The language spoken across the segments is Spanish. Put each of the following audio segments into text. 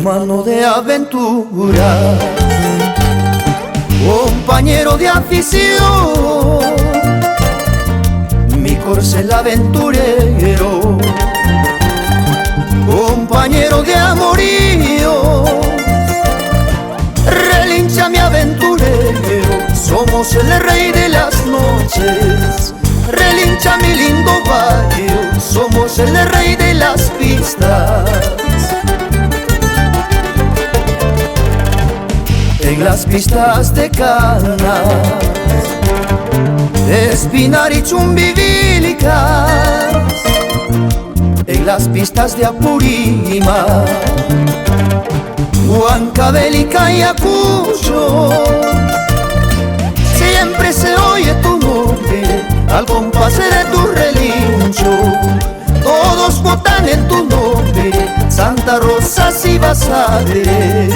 hermano de aventura, compañero de afición, mi corcel aventurero, compañero de amorío, relincha mi aventurero, somos el rey de las noches, relincha mi lindo barrio, somos el rey de las pistas. En las pistas de Canas, Espinar y Chumbivilikas, en las pistas de Apurima, Huancabel y Ayacucho, siempre se oye tu nombre al compás de tu relincho. Todos votan en tu nombre, Santa Rosa y Bazares.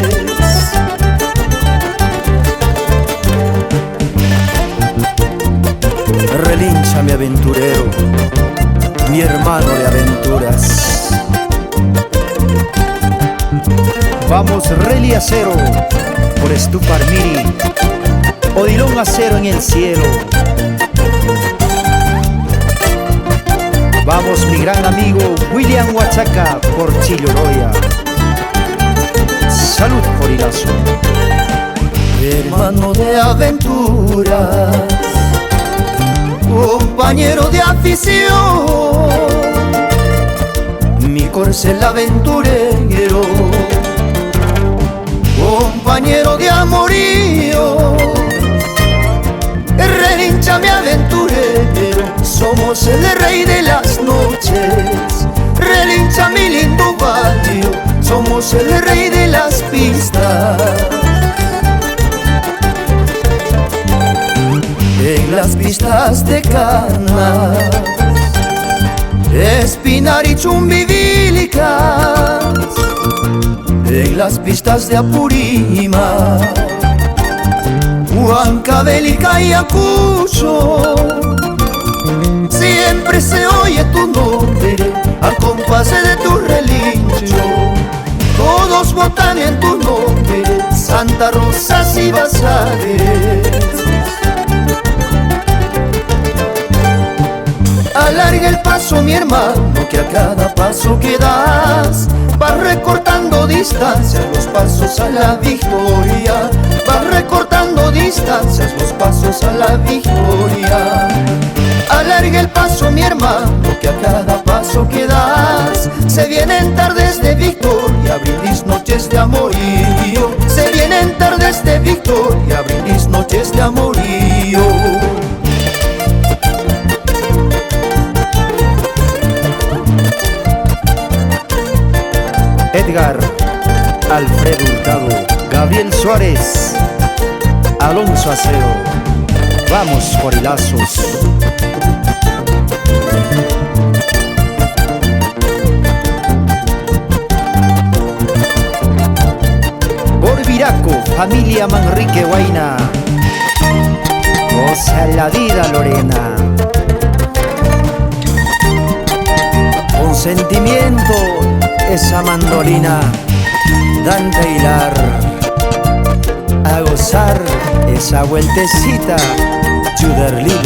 Relincha mi aventurero, mi hermano de aventuras. Vamos Reli Acero, por Estupar Miri, Odilon Acero en el cielo. Vamos mi gran amigo William Huachaca por Chilloroya. Salud por Irazo. Hermano de aventuras, compañero de afición, mi corcel aventurero, compañero de amorío, relincha mi aventurero, somos el rey de las noches, relincha mi lindo barrio, somos el rey de las pistas. En las pistas de Canas, Espinar y Chumbivilikas, en las pistas de Apurima, Huancabel y Ayacucho, siempre se oye tu nombre al compás de tu relincho. Todos votan en tu nombre, Santa Rosa y Bazares. Alarga el paso mi hermano, que a cada paso que das vas recortando distancias, los pasos a la victoria, vas recortando distancias, los pasos a la victoria. Alarga el paso mi hermano, que a cada paso que das se vienen tardes de victoria, brindis noches de amorío, se vienen tardes de victoria, brindis noches de amorío. Edgar, Alfredo Hurtado, Gabriel Suárez, Alonso Acero. Vamos por Hilazos. Por Viraco, familia Manrique Huayna. Goza la vida, Lorena. Con sentimiento esa mandolina, Dante Hilar, a gozar esa vueltecita, Yuderlin.